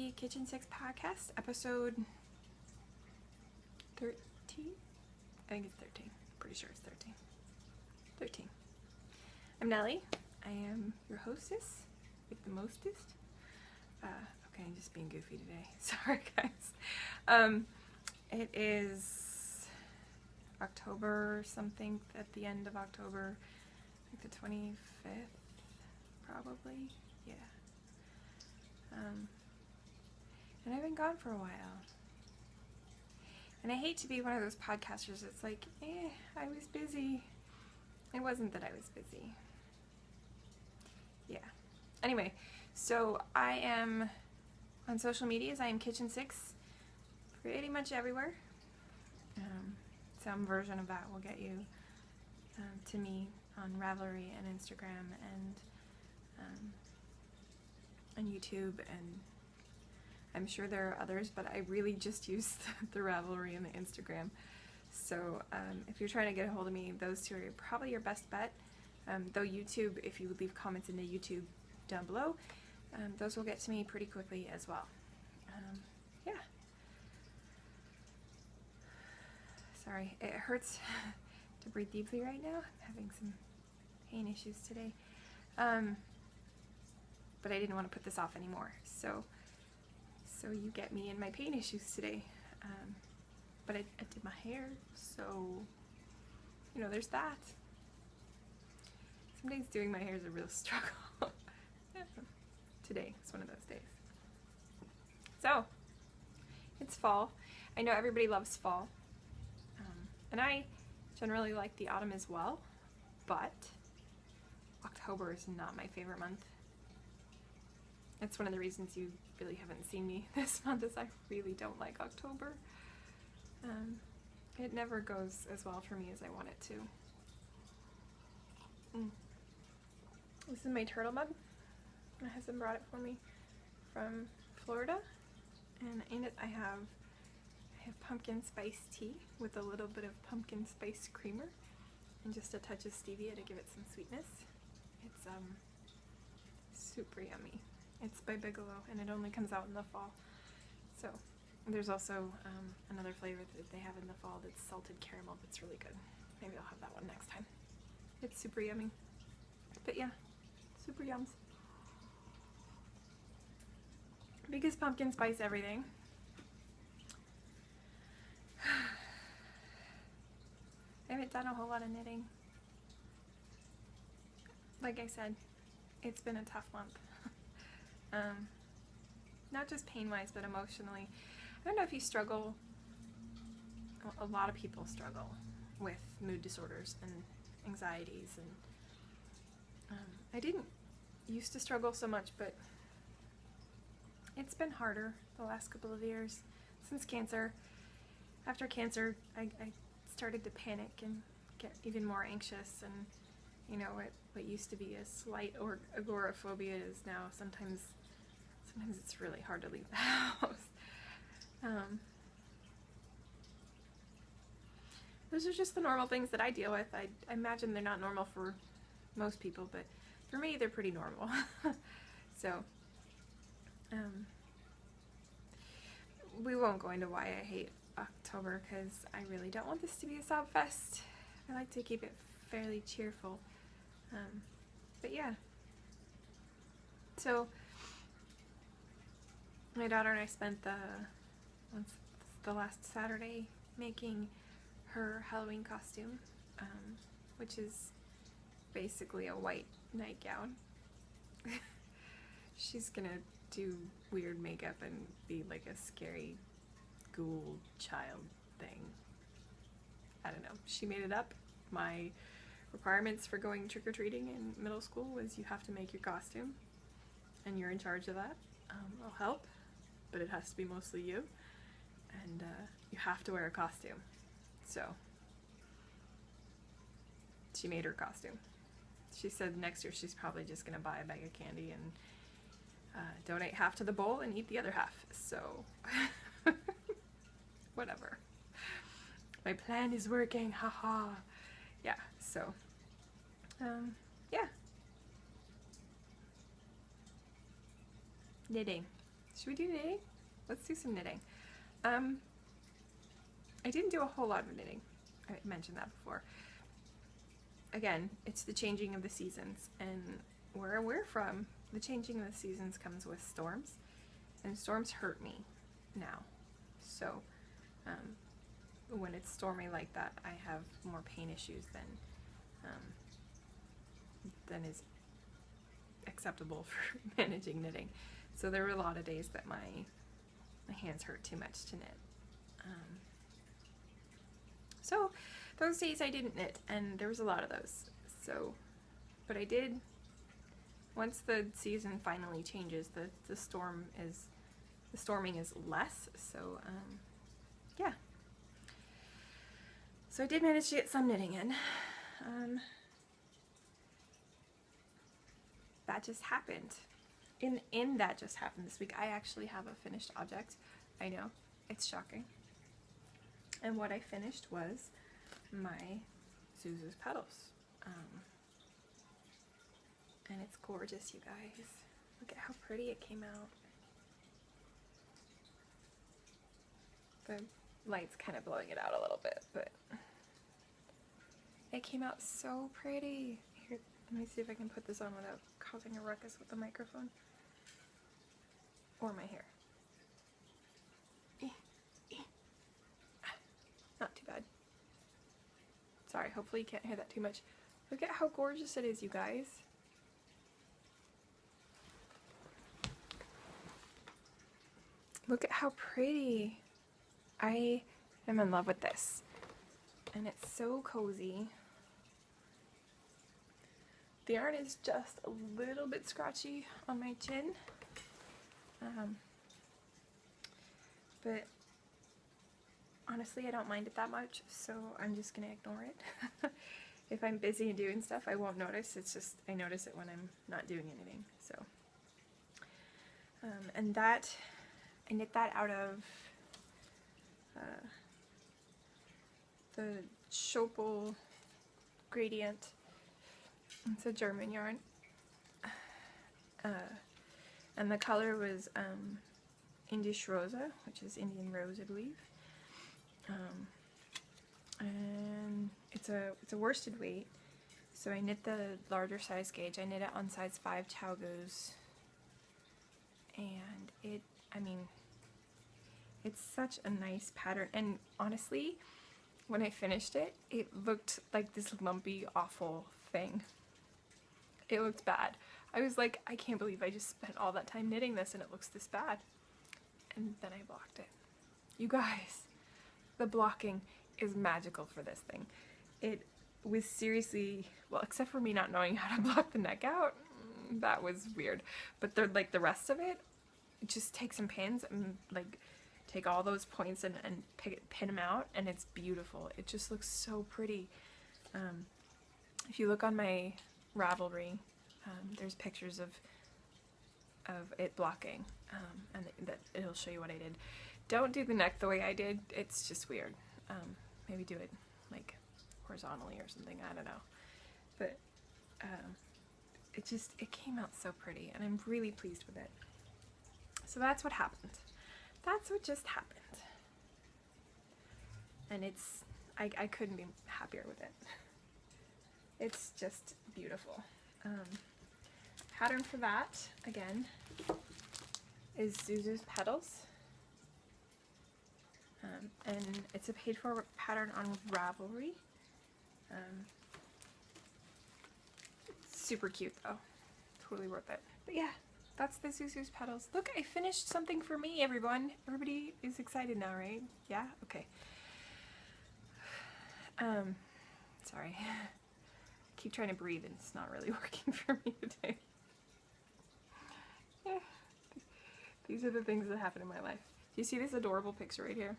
the KitchenSix podcast, episode 13? I think it's 13. Pretty sure it's 13. 13. I'm Nellie. I am your hostess with the mostest. Okay, I'm just being goofy today. Sorry, guys. It is October something, at the end of October, I think the 25th, probably. Yeah. And I've been gone for a while. And I hate to be one of those podcasters that's like, I was busy. It wasn't that I was busy. Yeah. Anyway, so I am on social medias. I am KitchenSix pretty much everywhere. Some version of that will get you to me on Ravelry and Instagram and YouTube, and I'm sure there are others, but I really just use the Ravelry and the Instagram. So if you're trying to get a hold of me, those two are probably your best bet. Though YouTube, if you would leave comments in the YouTube down below, those will get to me pretty quickly as well. Yeah. Sorry, it hurts to breathe deeply right now. I'm having some pain issues today. But I didn't want to put this off anymore. So you get me in my pain issues today. But I did my hair, so, you know, there's that. Some days doing my hair is a real struggle. Today is one of those days. So, it's fall. I know everybody loves fall. And I generally like the autumn as well, but October is not my favorite month. That's one of the reasons you really haven't seen me this month, is I really don't like October. It never goes as well for me as I want it to. This is my turtle mug. My husband brought it for me from Florida, and in it I have pumpkin spice tea with a little bit of pumpkin spice creamer and just a touch of stevia to give it some sweetness. It's super yummy. It's by Bigelow, and it only comes out in the fall. So there's also another flavor that they have in the fall that's salted caramel that's really good. Maybe I'll have that one next time. It's super yummy. But yeah, super yums. Biggest pumpkin spice everything. I haven't done a whole lot of knitting. Like I said, it's been a tough month. Not just pain-wise, but emotionally. I don't know if you struggle, a lot of people struggle with mood disorders and anxieties, and I didn't used to struggle so much, but it's been harder the last couple of years since cancer. After cancer, I started to panic and get even more anxious, and you know, what used to be a slight agoraphobia is now sometimes it's really hard to leave the house. Those are just the normal things that I deal with. I imagine they're not normal for most people, but for me they're pretty normal. So we won't go into why I hate October, because I really don't want this to be a sob fest. I like to keep it fairly cheerful. But yeah. So my daughter and I spent the last Saturday making her Halloween costume, which is basically a white nightgown. She's gonna do weird makeup and be like a scary ghoul child thing. I don't know. She made it up. My requirements for going trick-or-treating in middle school was you have to make your costume, and you're in charge of that. I'll help, but it has to be mostly you, and you have to wear a costume. So she made her costume. She said next year she's probably just gonna buy a bag of candy and donate half to the bowl and eat the other half. So whatever. My plan is working, haha. Yeah, so yeah. Knitting. Should we do knitting? Let's do some knitting. I didn't do a whole lot of knitting. I mentioned that before. Again, it's the changing of the seasons, and where we're from, the changing of the seasons comes with storms, and storms hurt me now. So when it's stormy like that, I have more pain issues than is acceptable for managing knitting. So there were a lot of days that my hands hurt too much to knit. So those days I didn't knit, and there was a lot of those. So, but I did, once the season finally changes, the storming is less. So yeah. So I did manage to get some knitting in. That just happened. In that just happened this week, I actually have a finished object. I know, it's shocking. And what I finished was my Zuzu's petals. And it's gorgeous, you guys. Look at how pretty it came out. The light's kind of blowing it out a little bit, but it came out so pretty. Here, let me see if I can put this on without causing a ruckus with the microphone or my hair. Not too bad. Sorry, hopefully you can't hear that too much. Look at how gorgeous it is, you guys. Look at how pretty. I am in love with this. And it's so cozy. The yarn is just a little bit scratchy on my chin. But honestly, I don't mind it that much, so I'm just gonna ignore it. If I'm busy and doing stuff, I won't notice. It's just, I notice it when I'm not doing anything, so. And that, I knit that out of the Schopel gradient. It's a German yarn. And the color was Indisch Rosa, which is Indian Rose, I believe. And it's a worsted weight, so I knit the larger size gauge. I knit it on size 5 Chowgoos, and it's such a nice pattern. And honestly, when I finished it, it looked like this lumpy, awful thing. It looked bad. I was like, I can't believe I just spent all that time knitting this and it looks this bad. And then I blocked it. You guys, the blocking is magical for this thing. It was seriously, well, except for me not knowing how to block the neck out, that was weird. But they're like the rest of it, just take some pins and like take all those points and pin them out, and it's beautiful. It just looks so pretty. If you look on my Ravelry, there's pictures of it blocking, and that it'll show you what I did. Don't do the neck the way I did. It's just weird. Maybe do it like horizontally or something. I don't know. But it came out so pretty, and I'm really pleased with it. So that's what happened. That's what just happened. And I couldn't be happier with it. It's just beautiful. Pattern for that, again, is Zuzu's Petals. And it's a paid for pattern on Ravelry. Super cute though. Totally worth it. But yeah, that's the Zuzu's Petals. Look, I finished something for me, everyone. Everybody is excited now, right? Yeah? Okay. Sorry. I keep trying to breathe and it's not really working for me today. These are the things that happen in my life. Do you see this adorable picture right here?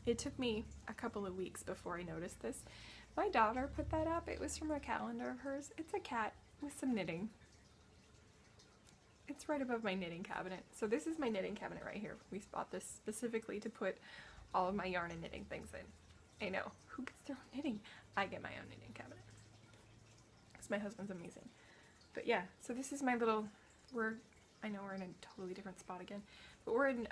It took me a couple of weeks before I noticed this. My daughter put that up. It was from a calendar of hers. It's a cat with some knitting. It's right above my knitting cabinet. So this is my knitting cabinet right here. We bought this specifically to put all of my yarn and knitting things in. I know. Who gets their own knitting? I get my own knitting cabinet. Because my husband's amazing. But yeah, so this is my little, I know we're in a totally different spot again, but we're in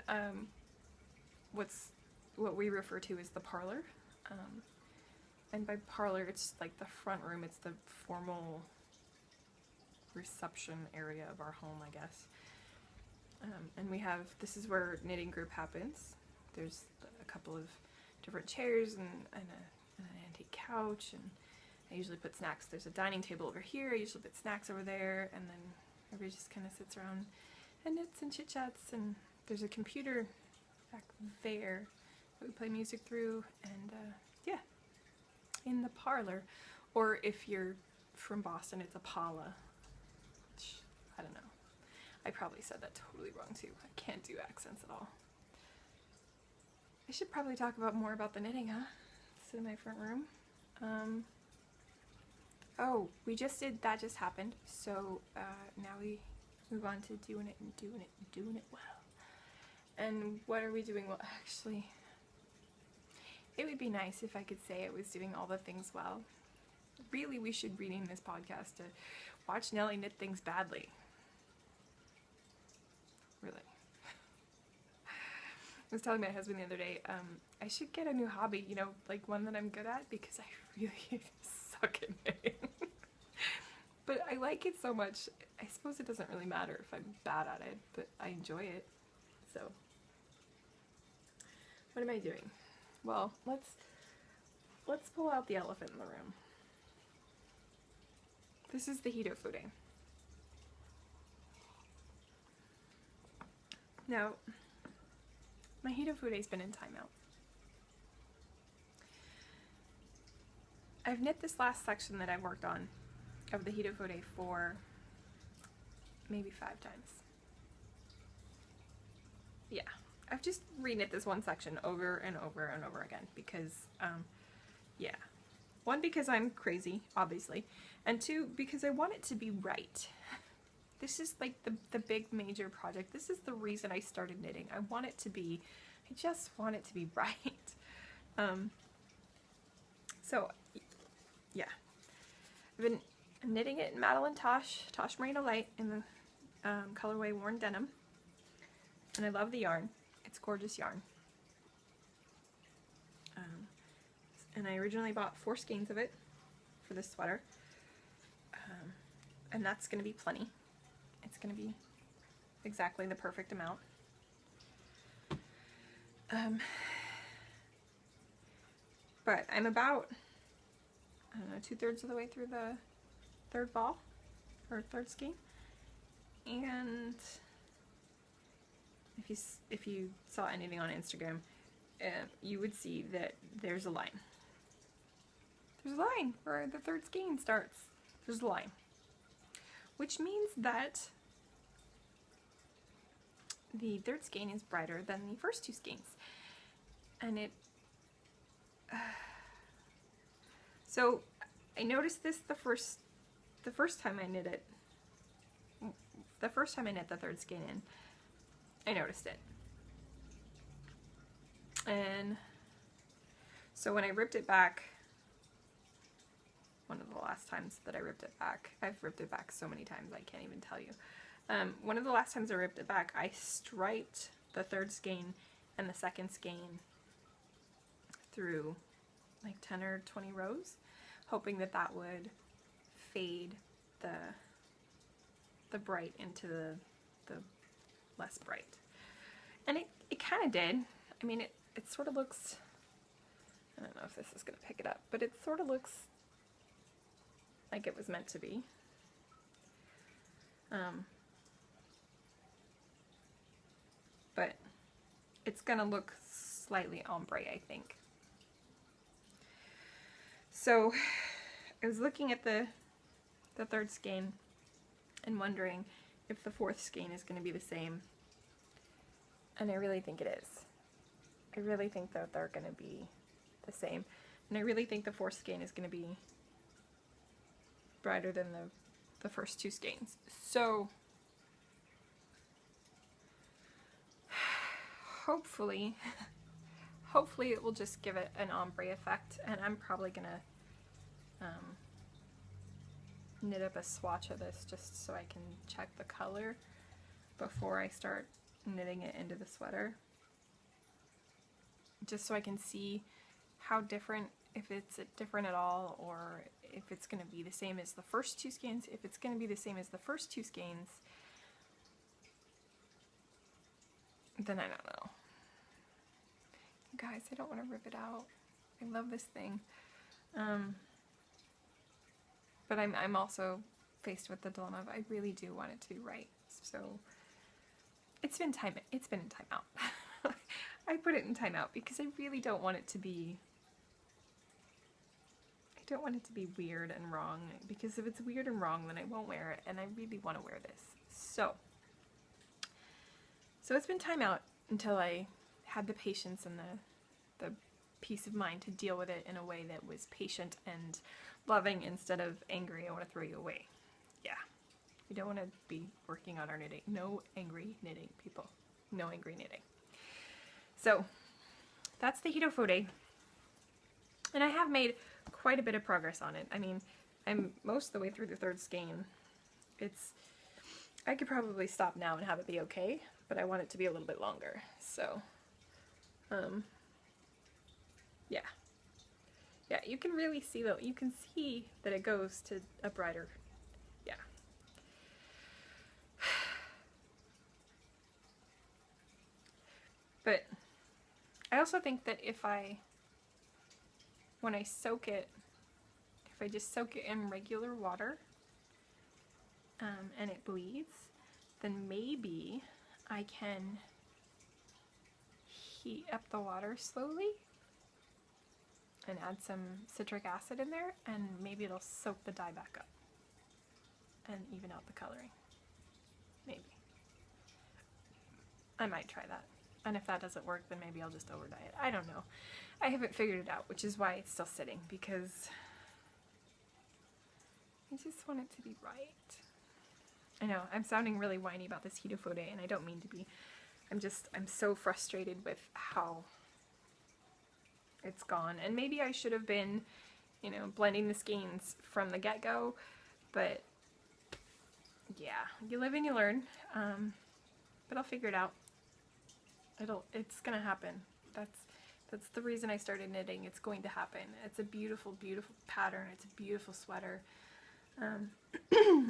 what we refer to as the parlor. And by parlor, it's like the front room. It's the formal reception area of our home, I guess. And we have, this is where knitting group happens. There's a couple of different chairs and an antique couch, and I usually put snacks. There's a dining table over here. I usually put snacks over there, and then everybody just kind of sits around and knits and chit-chats, and there's a computer back there that we play music through, and yeah, in the parlor. Or if you're from Boston, it's a parlor. I don't know. I probably said that totally wrong too. I can't do accents at all. I should probably talk more about the knitting, huh? It's in my front room. Oh, we just did, that just happened. So now we move on to doing it and doing it and doing it well. And what are we doing well? Actually, it would be nice if I could say I was doing all the things well. Really, we should rename this podcast to Watch Nellie Knit Things Badly. Really. I was telling my husband the other day, I should get a new hobby, you know, like one that I'm good at, because I really suck at knitting. But I like it so much, I suppose it doesn't really matter if I'm bad at it, but I enjoy it. So, what am I doing? Well, let's pull out the elephant in the room. This is the Hitofude. Now, my Hitofude's been in timeout. I've knit this last section that I've worked on of the Hitofude for maybe 5 times. Yeah, I've just reknit this one section over and over and over again because, yeah. 1, because I'm crazy, obviously, and 2, because I want it to be right. This is like the big major project. This is the reason I started knitting. I just want it to be right. So, yeah. I've been knitting it in Madeline Tosh Merino Light in the colorway Worn Denim. And I love the yarn. It's gorgeous yarn. And I originally bought 4 skeins of it for this sweater. And that's going to be plenty. It's going to be exactly the perfect amount. But I'm about, I don't know, 2/3 of the way through the 3rd ball, or 3rd skein. And if you saw anything on Instagram, you would see that there's a line. There's a line where the 3rd skein starts. There's a line. Which means that the 3rd skein is brighter than the first 2 skeins. And it... so, I noticed this the first time I knit it. The first time I knit the 3rd skein in, I noticed it. And so when I ripped it back, one of the last times that I ripped it back, I've ripped it back so many times I can't even tell you. One of the last times I ripped it back, I striped the 3rd skein and the 2nd skein through like 10 or 20 rows, hoping that that would fade the bright into the less bright. And it kind of did. I mean, it sort of looks, I don't know if this is going to pick it up, but it sort of looks like it was meant to be. But it's going to look slightly ombre, I think. So I was looking at the 3rd skein and wondering if the 4th skein is going to be the same. And I really think it is. I really think that they're going to be the same. And I really think the 4th skein is going to be brighter than the first 2 skeins. So hopefully it will just give it an ombre effect, and I'm probably going to knit up a swatch of this just so I can check the color. before I start knitting it into the sweater, just so I can see how different, if it's different at all, or if it's going to be the same as the first two skeins. If it's going to be the same as the first two skeins, then I don't know. Guys, I don't want to rip it out. I love this thing. But I'm also faced with the dilemma of I really do want it to be right. So it's been in timeout. I put it in timeout because I really don't want it to be, I don't want it to be weird and wrong, because if it's weird and wrong, then I won't wear it, and I really want to wear this. So it's been timeout until I had the patience and the peace of mind to deal with it in a way that was patient and loving instead of angry, I want to throw you away. Yeah. We don't want to be working on our knitting. No angry knitting, people. No angry knitting. So that's the Hitofode. And I have made quite a bit of progress on it. I mean, I'm most of the way through the third skein. I could probably stop now and have it be okay, but I want it to be a little bit longer. So, yeah. Yeah, you can really see that. You can see that it goes to a brighter, yeah. But I also think that when I soak it, if I just soak it in regular water, and it bleeds, then maybe I can heat up the water slowly and add some citric acid in there, and maybe it'll soak the dye back up and even out the coloring. Maybe. I might try that. And if that doesn't work, then maybe I'll just over dye it. I don't know. I haven't figured it out, which is why it's still sitting, because I just want it to be right. I know, I'm sounding really whiny about this Hitofode, and I don't mean to be. I'm so frustrated with how it's gone. And maybe I should have been, you know, blending the skeins from the get-go, but yeah, you live and you learn. But I'll figure it out. It's gonna happen. That's the reason I started knitting. It's going to happen. It's a beautiful, beautiful pattern. It's a beautiful sweater.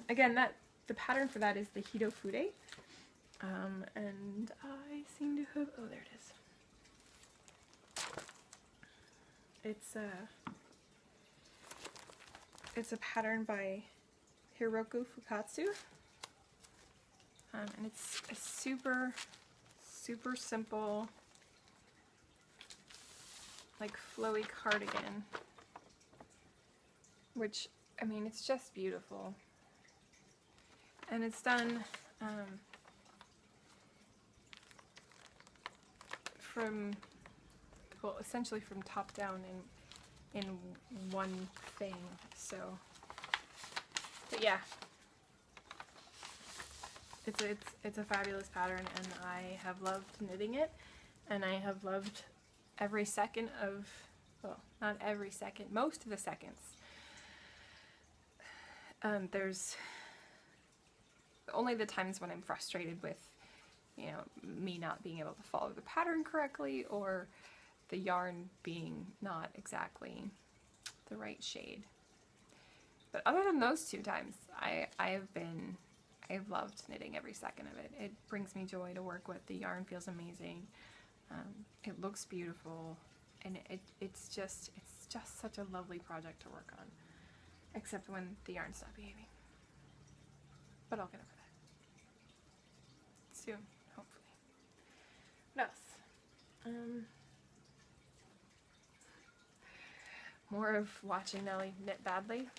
Again, the pattern for that is the Hitofode. And I seem to have, oh, there it is. It's a pattern by Hiroku Fukatsu. And it's a super, super simple, like, flowy cardigan, which, I mean, it's just beautiful. And it's done essentially from top down in one thing. So, but yeah, it's a fabulous pattern, and I have loved knitting it, and I have loved every second of, well, not every second, most of the seconds. There's only the times when I'm frustrated with, you know, me not being able to follow the pattern correctly, or the yarn being not exactly the right shade. But other than those two times, I've loved knitting every second of it. It brings me joy to work with. The yarn feels amazing. It looks beautiful, and it's just such a lovely project to work on. Except when the yarn's not behaving. But I'll get over that soon, hopefully. What else? More of watching Nellie knit badly.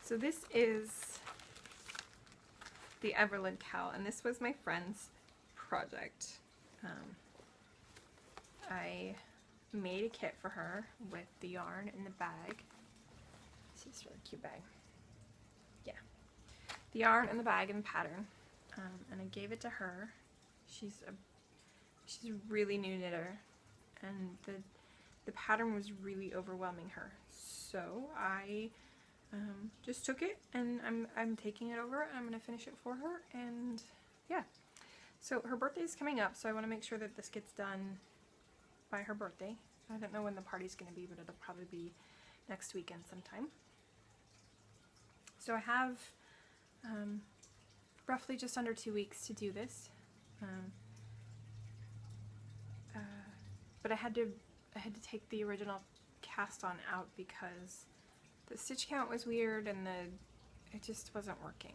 So this is the Everlid cowl, and this was my friend's project. I made a kit for her with the yarn in the bag. This is a really cute bag. Yeah. The yarn and the bag and the pattern. And I gave it to her. She's a really new knitter, and the pattern was really overwhelming her. So I just took it, and I'm taking it over, and I'm gonna finish it for her, and yeah. So her birthday is coming up, so I want to make sure that this gets done by her birthday. I don't know when the party's gonna be, but it'll probably be next weekend sometime. So I have roughly just under 2 weeks to do this, but I had to take the original cast on out because the stitch count was weird and it just wasn't working,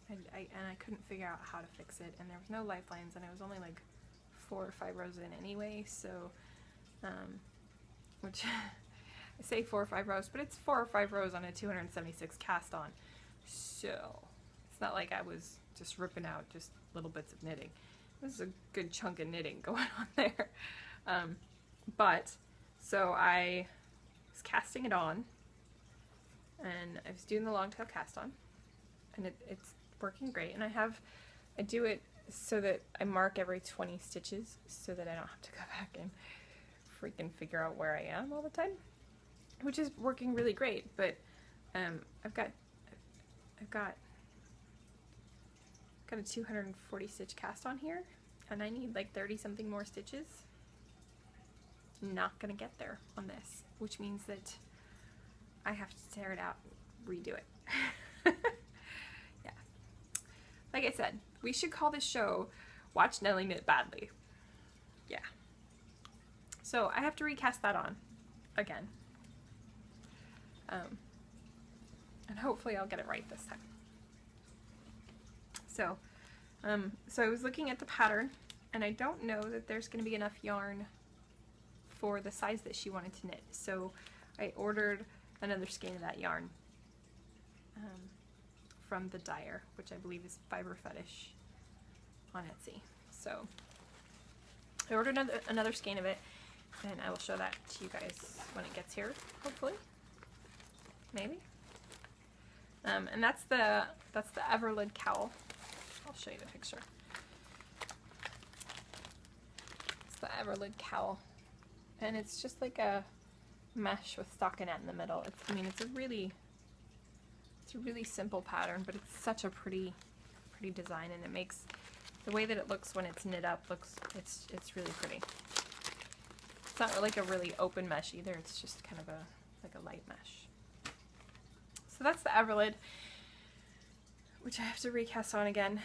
and I couldn't figure out how to fix it, and there was no lifelines, and I was only like 4 or 5 rows in anyway, so which I say 4 or 5 rows, but it's 4 or 5 rows on a 276 cast on, so it's not like I was just ripping out just little bits of knitting. This is a good chunk of knitting going on there. But so I was casting it on, and I was doing the long tail cast on, and it's working great, and I do it so that I mark every 20 stitches so that I don't have to go back and freaking figure out where I am all the time, which is working really great. But I've got a 240 stitch cast on here, and I need like 30 something more stitches. Not gonna get there on this, which means that I have to tear it out and redo it. Yeah. Like I said, we should call this show Watch Nellie Knit Badly. Yeah. So I have to recast that on again. And hopefully I'll get it right this time. So, so I was looking at the pattern, and I don't know that there's going to be enough yarn for the size that she wanted to knit. So I ordered another skein of that yarn from the dyer, which I believe is Fiber Fetish on Etsy. So I ordered another skein of it, and I will show that to you guys when it gets here, hopefully, maybe. And that's the Everlid cowl. I'll show you the picture. It's the Everlid cowl, and it's just like a mesh with stockinette in the middle. It's a really simple pattern, but it's such a pretty design, and it makes the way that it looks when it's knit up it's really pretty. It's not like a really open mesh either. It's just kind of like a light mesh. So that's the Everlid, which I have to recast on again.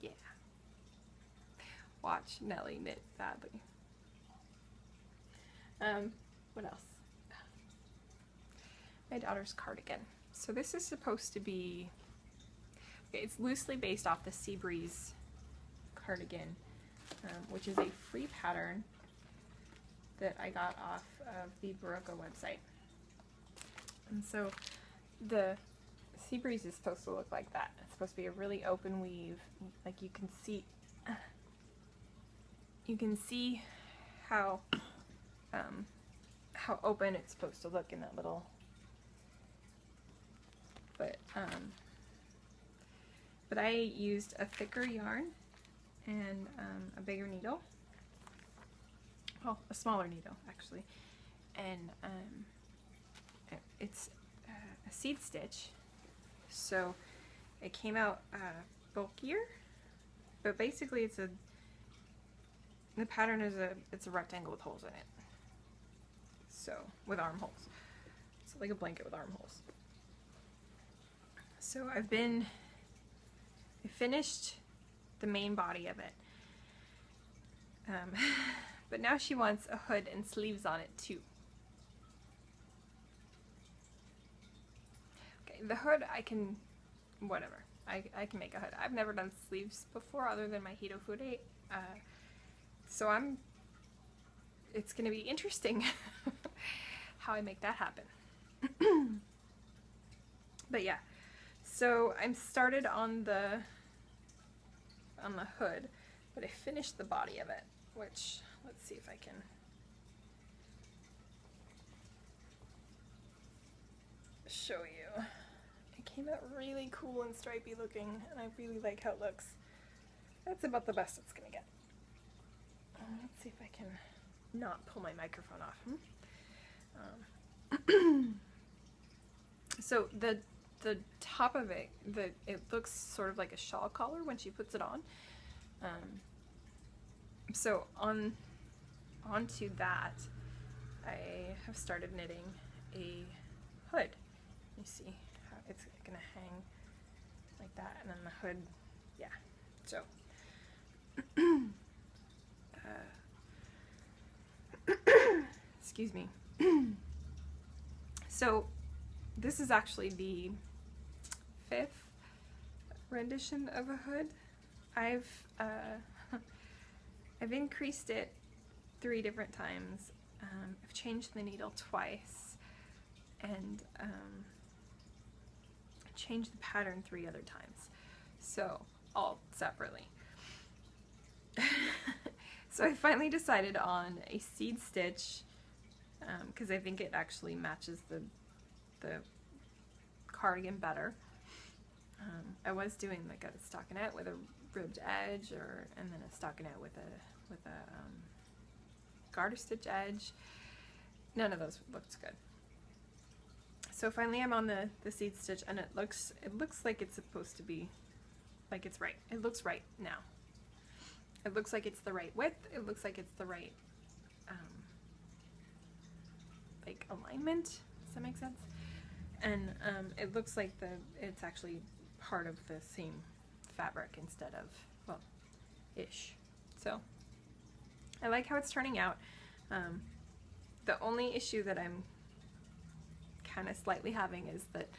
Yeah. Watch Nellie knit badly. What else? My daughter's cardigan. So this is supposed to be, okay, it's loosely based off the Seabreeze cardigan, which is a free pattern that I got off of the Barocco website. And so the Seabreeze is supposed to look like that. It's supposed to be a really open weave. Like you can see how open it's supposed to look in that little, but I used a thicker yarn and a bigger needle, well, a smaller needle actually, and it's a seed stitch, so it came out bulkier, but basically the pattern is it's a rectangle with holes in it, so with armholes, so like a blanket with armholes. So I finished the main body of it, but now she wants a hood and sleeves on it too. Okay, the hood I can, whatever, I can make a hood. I've never done sleeves before other than my Hito Fude, so it's gonna be interesting how I make that happen. But yeah, so I'm started on the hood, but I finished the body of it, which, let's see if I can show you. It came out really cool and stripy looking, and I really like how it looks. That's about the best it's gonna get. Let's see if I can not pull my microphone off. So the top of it, it looks sort of like a shawl collar when she puts it on. So onto that, I have started knitting a hood. You see how it's gonna hang like that, and then the hood, yeah. So excuse me. So this is actually the 5th rendition of a hood. I've increased it 3 different times. I've changed the needle twice, and changed the pattern 3 other times. So all separately. So I finally decided on a seed stitch, because I think it actually matches the cardigan better. I was doing like a stockinette with a ribbed edge, and then a stockinette with a garter stitch edge. None of those looked good. So finally I'm on the seed stitch, and it looks like it's supposed to be, like it's right. It looks right now. It looks like it's the right width. It looks like it's the right like alignment. Does that make sense? And it looks like it's actually part of the same fabric instead of, well, ish. So I like how it's turning out. The only issue that I'm kind of slightly having is that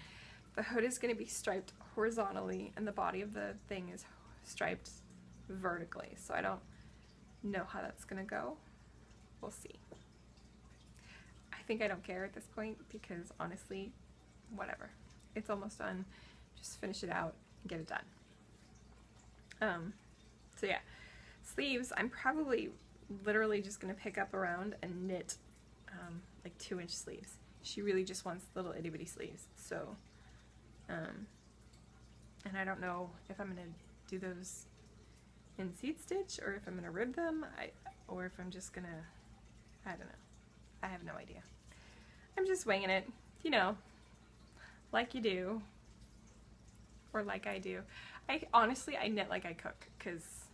the hood is going to be striped horizontally and the body of the thing is striped vertically. So I don't know how that's going to go. We'll see. I think I don't care at this point because honestly, whatever. It's almost done. Just finish it out and get it done. So yeah, sleeves, I'm probably literally just going to pick up around and knit like 2-inch sleeves. She really just wants little itty bitty sleeves. So, and I don't know if I'm going to do those in seed stitch or if I'm going to rib them, or if I'm just going to, I don't know. I have no idea. I'm just winging it, you know, like you do, or like I do. Honestly, I knit like I cook, because,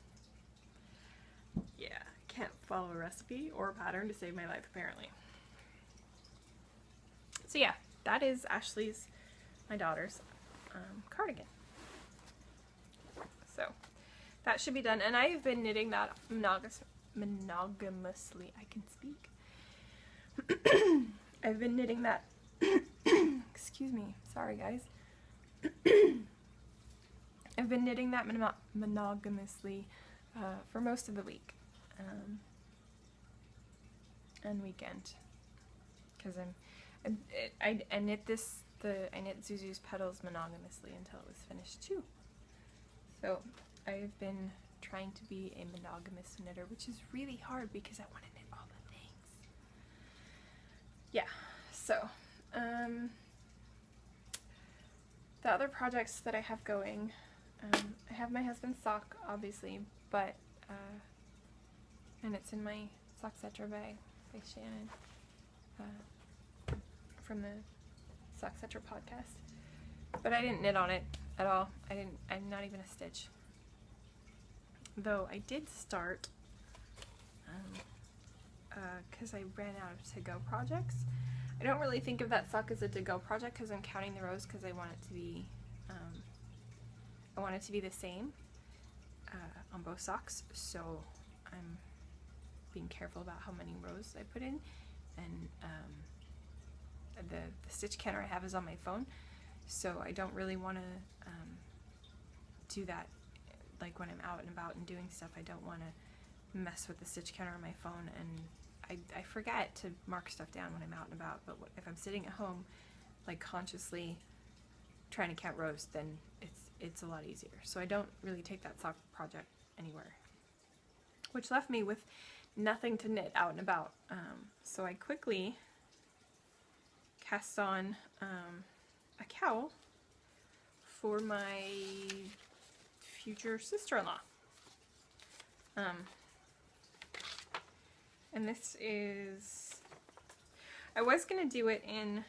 yeah, I can't follow a recipe or a pattern to save my life, apparently. So yeah, that is Ashley's, my daughter's, cardigan. So that should be done, and I have been knitting that monogamously. I can speak. I've been knitting that, excuse me, sorry guys. I've been knitting that monogamously for most of the week and weekend, because I knit Zuzu's petals monogamously until it was finished too. So I've been trying to be a monogamous knitter, which is really hard because I want to knit all the things. Yeah, so the other projects that I have going, I have my husband's sock, obviously, but and it's in my Socksetra bag by Shannon from the Socksetra podcast. But I didn't knit on it at all. I'm not even a stitch. Though I did start, because I ran out of to-go projects. I don't really think of that sock as a to-go project because I'm counting the rows because I want it to be, the same on both socks. So I'm being careful about how many rows I put in, and the stitch counter I have is on my phone, so I don't really want to do that. Like when I'm out and about and doing stuff, I don't want to mess with the stitch counter on my phone, and I forget to mark stuff down when I'm out and about. But if I'm sitting at home, like consciously trying to count rows, then it's a lot easier. So I don't really take that sock project anywhere, which left me with nothing to knit out and about. So I quickly cast on a cowl for my future sister-in-law. And this is, I was gonna do it in,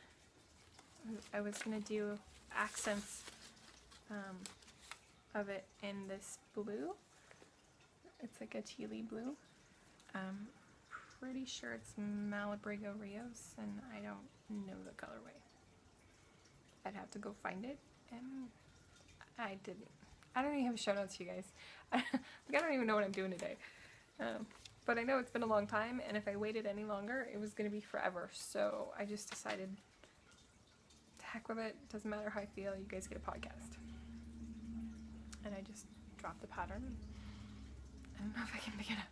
I was gonna do accents of it in this blue. It's like a tealy blue. Pretty sure it's Malabrigo Rios, and I don't know the colorway. I'd have to go find it, and I didn't. I don't even have show notes, you guys. I don't even know what I'm doing today. But I know it's been a long time, and if I waited any longer, it was going to be forever. So I just decided, to heck with it. Doesn't matter how I feel. You guys get a podcast. And I just dropped the pattern. I don't know if I can pick it up.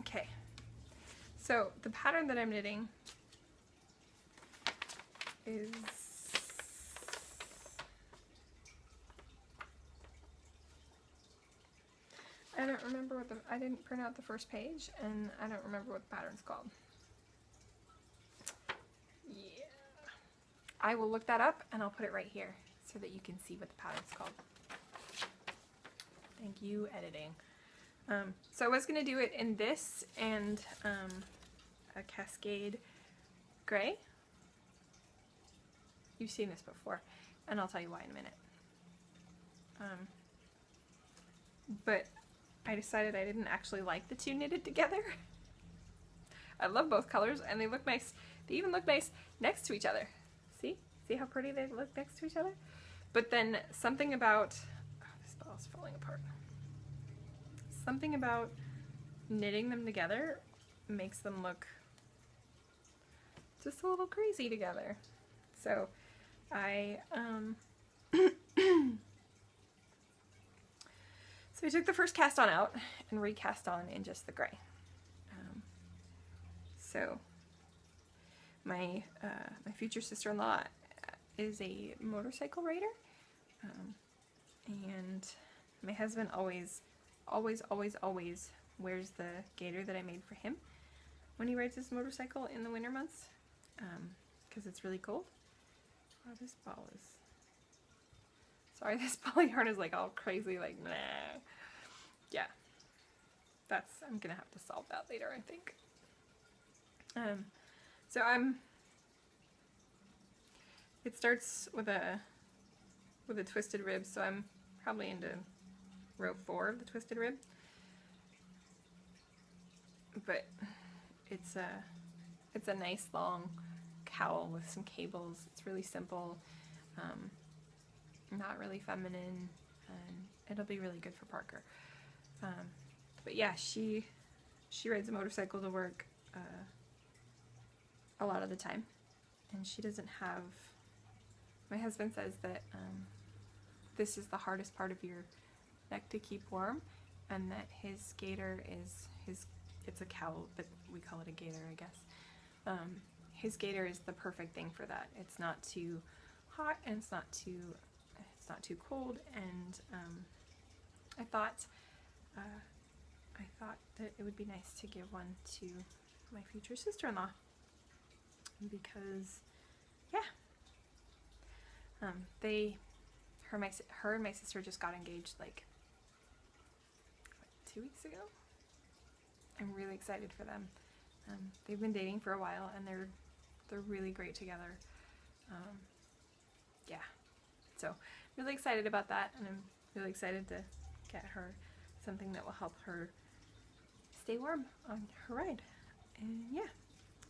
Okay. So the pattern that I'm knitting is I don't remember what I didn't print out the first page, and I don't remember what the pattern's called. Yeah. I will look that up and I'll put it right here so that you can see what the pattern's called. Thank you, editing. So I was going to do it in this and a Cascade Gray. You've seen this before, and I'll tell you why in a minute. But I decided I didn't actually like the two knitted together. I love both colors, and they look nice. They even look nice next to each other. See? See how pretty they look next to each other? But then something about... Oh, this ball's falling apart. Something about knitting them together makes them look just a little crazy together. So I so I took the first cast on out and recast on in just the gray. So my my future sister-in-law is a motorcycle rider, and my husband always wears the gaiter that I made for him when he rides his motorcycle in the winter months, because it's really cold. Oh, this ball is... Sorry, this ball of yarn is like all crazy, like, nah. Yeah. I'm gonna have to solve that later, I think. So it starts with a twisted rib, so I'm probably into row 4 of the twisted rib. But it's a nice long cowl with some cables. It's really simple, not really feminine, and it'll be really good for Parker. But yeah, she rides a motorcycle to work a lot of the time, and she doesn't have... My husband says that this is the hardest part of your neck to keep warm, and that his gaiter is it's a cowl, but we call it a gaiter, I guess. His gaiter is the perfect thing for that. It's not too hot, and it's not too cold, and I thought that it would be nice to give one to my future sister-in-law, because yeah, her and my sister just got engaged like 2 weeks ago. I'm really excited for them. They've been dating for a while, and they're really great together. Yeah, so really excited about that, and I'm really excited to get her something that will help her stay warm on her ride. And yeah,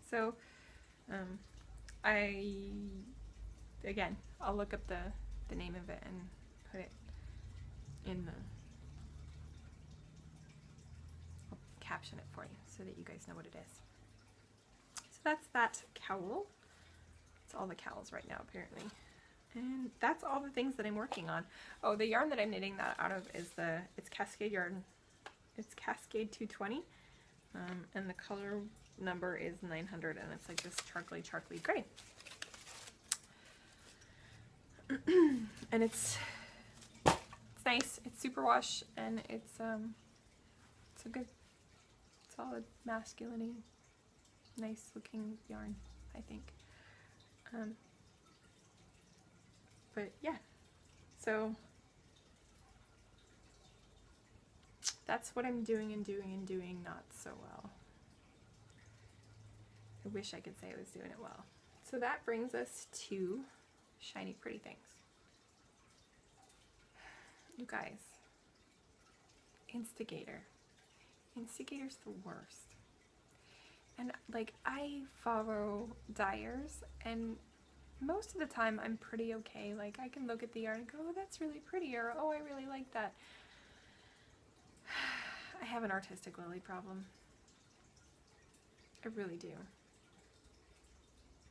so again, I'll look up the name of it and put it in the... I'll caption it for you so that you guys know what it is. So that's that cowl. It's all the cowls right now, apparently. And that's all the things that I'm working on. Oh, the yarn that I'm knitting that out of is it's Cascade yarn. It's Cascade 220, and the color number is 900, and it's like this charcoaly gray. And it's nice. It's superwash, and it's a good, solid, masculine-y, nice looking yarn, I think. But yeah, so That's what I'm doing and doing not so well. I wish I could say I was doing it well. So that brings us to shiny pretty things. You guys, Instigator. Instigator's the worst. And like, I follow dyers, and most of the time I'm pretty okay. Like, I can look at the yarn and go, oh, that's really pretty, or oh, I really like that. I have an artistic lily problem. I really do.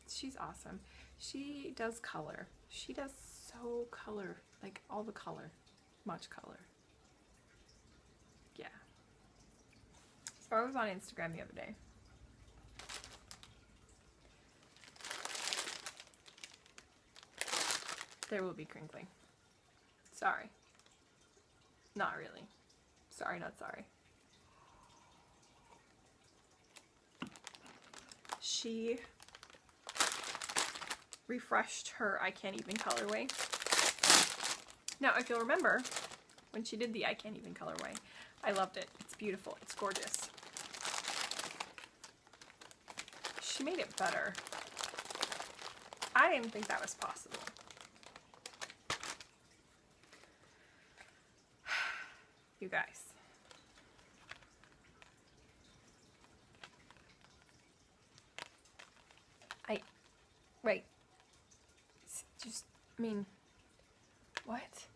She's awesome. She does color. She does so color, like all the color, much color. Yeah. So I was on Instagram the other day. There will be crinkling. Sorry. Not really. Sorry, not sorry. She refreshed her I Can't Even colorway. Now, if you'll remember, when she did the I Can't Even colorway, I loved it. It's beautiful. It's gorgeous. She made it better. I didn't think that was possible. You guys. Right. Just, I mean, what?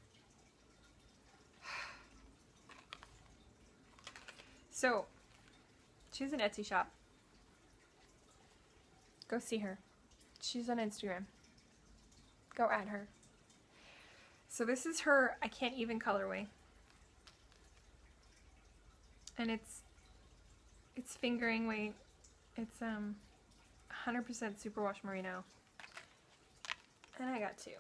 So, she has an Etsy shop. Go see her. She's on Instagram. Go add her. So this is her I Can't Even colorway. And it's fingering weight. It's 100% superwash merino. And I got 2.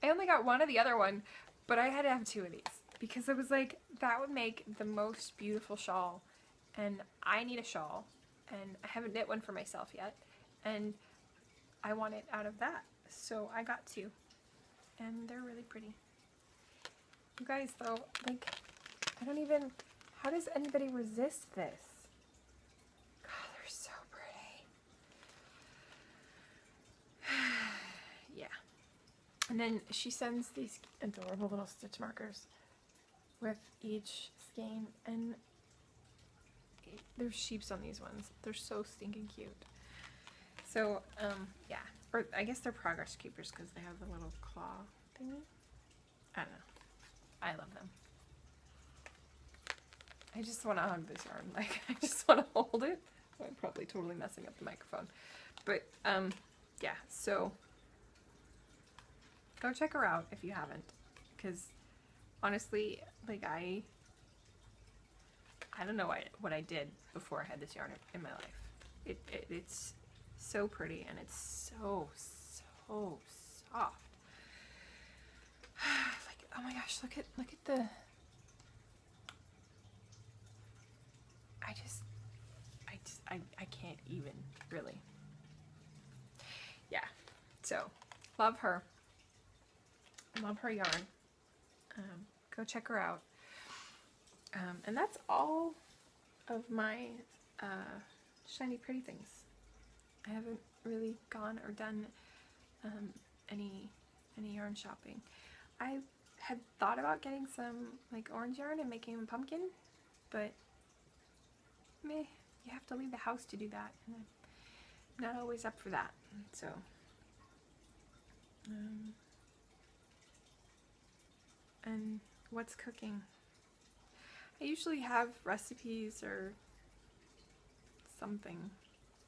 I only got 1 of the other one, but I had to have 2 of these because I was like, that would make the most beautiful shawl, and I need a shawl, and I haven't knit one for myself yet, and I want it out of that, so I got 2, and they're really pretty. You guys, though, like, I don't even, how does anybody resist this? God, they're so pretty. Yeah. And then she sends these adorable little stitch markers with each skein, and there's sheeps on these ones. They're so stinking cute. So, yeah. Or I guess they're progress keepers because they have the little claw thingy. I don't know. I love them. I just want to hug this yarn. Like, I just want to hold it. I'm probably totally messing up the microphone. But, yeah, so go check her out if you haven't. Because, honestly, like, I don't know what I did before I had this yarn in my life. It's so pretty, and it's so soft. Like, oh my gosh, look at the, I can't even, really. Yeah, so, love her. Love her yarn. Go check her out. And that's all of my shiny pretty things. I haven't really gone or done any yarn shopping. I had thought about getting some like orange yarn and making a pumpkin, but meh, you have to leave the house to do that, and I'm not always up for that. So and what's cooking? I usually have recipes or something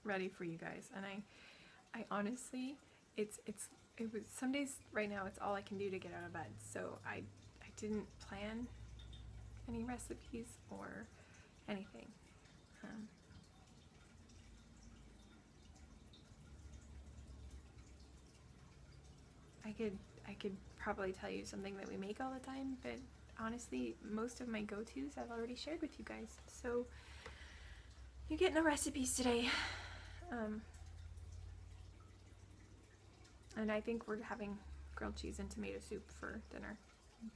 ready for you guys, and I honestly, it was some days right now it's all I can do to get out of bed, so I didn't plan any recipes or anything. I could probably tell you something that we make all the time, but honestly, most of my go-tos I've already shared with you guys, so you get no recipes today. And I think we're having grilled cheese and tomato soup for dinner,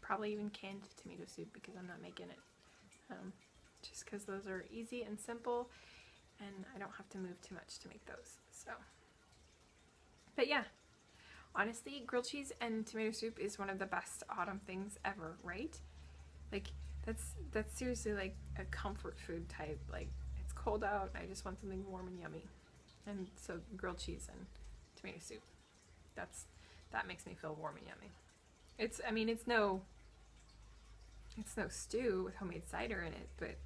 probably even canned tomato soup because I'm not making it. Just because those are easy and simple, and I don't have to move too much to make those. So, but yeah, honestly, grilled cheese and tomato soup is one of the best autumn things ever, right? Like, that's seriously like a comfort food type. Like, it's cold out, I just want something warm and yummy. And so grilled cheese and tomato soup, that makes me feel warm and yummy. It's no stew with homemade cider in it, but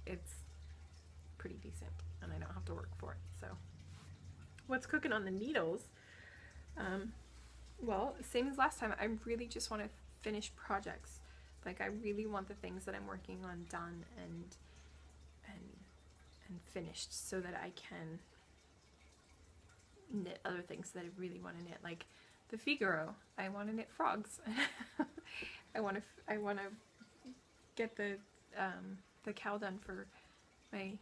it's pretty decent, and I don't have to work for it. So, what's cooking on the needles? Well, same as last time. I really just want to finish projects. Like, I really want the things that I'm working on done and finished, so that I can knit other things that I really want to knit. Like the Figaro, I want to knit frogs. I want to get the cowl done for my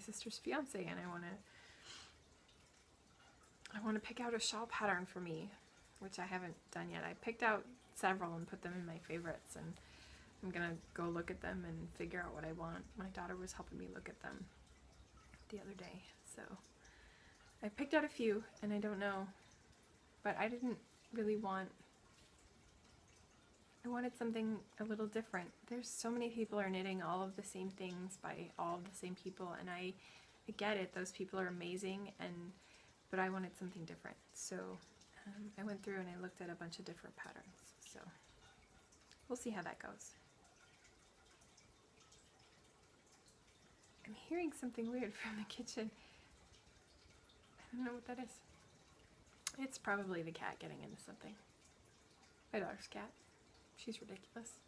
sister's fiance, and I want to pick out a shawl pattern for me, which I haven't done yet. I picked out several and put them in my favorites, and I'm gonna go look at them and figure out what I want. My daughter was helping me look at them the other day, so I picked out a few, and I don't know, but I didn't really I wanted something a little different. There's so many people are knitting all of the same things by all of the same people, and I get it, those people are amazing, but I wanted something different. So I went through and I looked at a bunch of different patterns, so we'll see how that goes. I'm hearing something weird from the kitchen. I don't know what that is. It's probably the cat getting into something. My daughter's cat. She's ridiculous.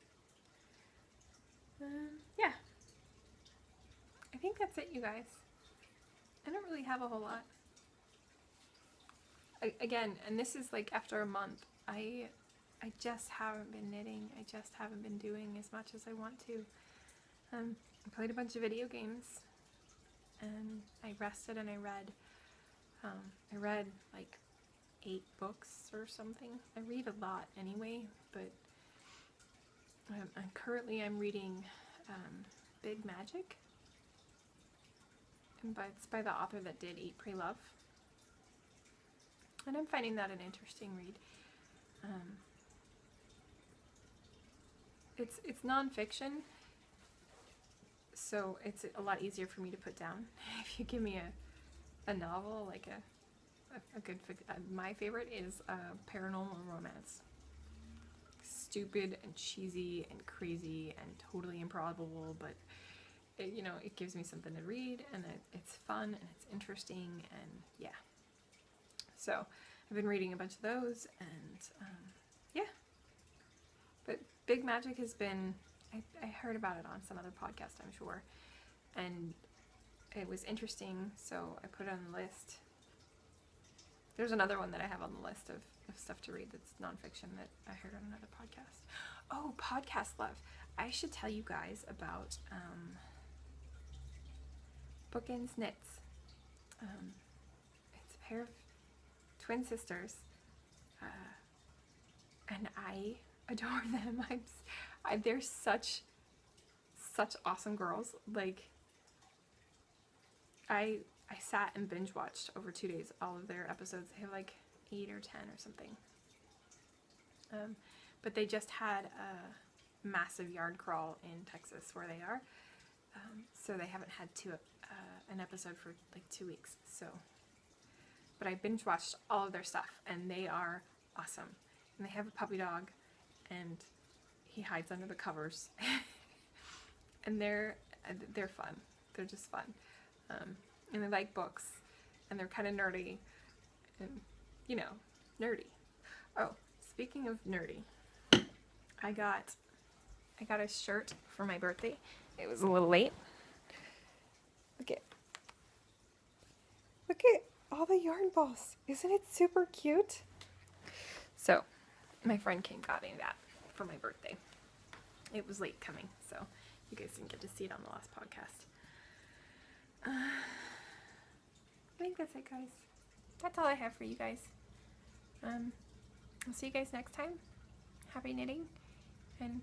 Yeah. I think that's it, you guys. I don't really have a whole lot. Again, and this is like after a month. I just haven't been knitting. I just haven't been doing as much as I want to. I played a bunch of video games, and I rested, and I read like 8 books or something. I read a lot anyway, but I'm reading Big Magic, and it's by the author that did Eat, Pray, Love, and I'm finding that an interesting read. It's nonfiction, so it's a lot easier for me to put down. If you give me a novel, like a good, my favorite is paranormal romance. Stupid and cheesy and crazy and totally improbable, but it gives me something to read, and it's fun and it's interesting, and yeah. So I've been reading a bunch of those, and yeah. But Big Magic has been, I heard about it on some other podcast, I'm sure, and it was interesting, so I put it on the list. There's another one that I have on the list of stuff to read that's nonfiction that I heard on another podcast. Oh, podcast love. I should tell you guys about Bookends Knits. It's a pair of twin sisters, and I adore them. They're such awesome girls. Like, I sat and binge watched over 2 days all of their episodes. They have like 8 or 10 or something. But they just had a massive yard crawl in Texas where they are. So they haven't had an episode for like 2 weeks. But I binge watched all of their stuff, and they are awesome. And they have a puppy dog, and he hides under the covers. And they're fun. They're just fun. And they like books, and they're kind of nerdy, and nerdy. Oh, speaking of nerdy, I got a shirt for my birthday. It was a little late. Look at all the yarn balls. Isn't it super cute? So my friend got me that for my birthday. It was late coming, so you guys didn't get to see it on the last podcast. I think that's it, guys. That's all I have for you guys. I'll see you guys next time. happy knitting. And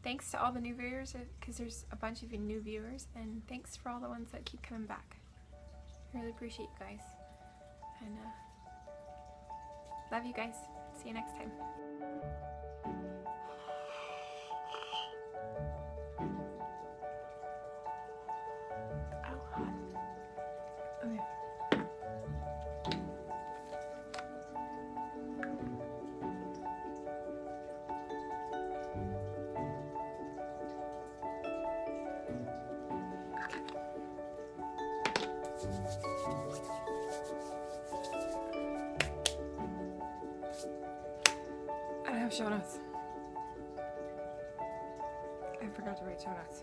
thanks to all the new viewers, because there's a bunch of new viewers, and thanks for all the ones that keep coming back. I really appreciate you guys. And love you guys. See you next time. Oh, hot. Okay. I don't have show notes. I forgot to write show notes.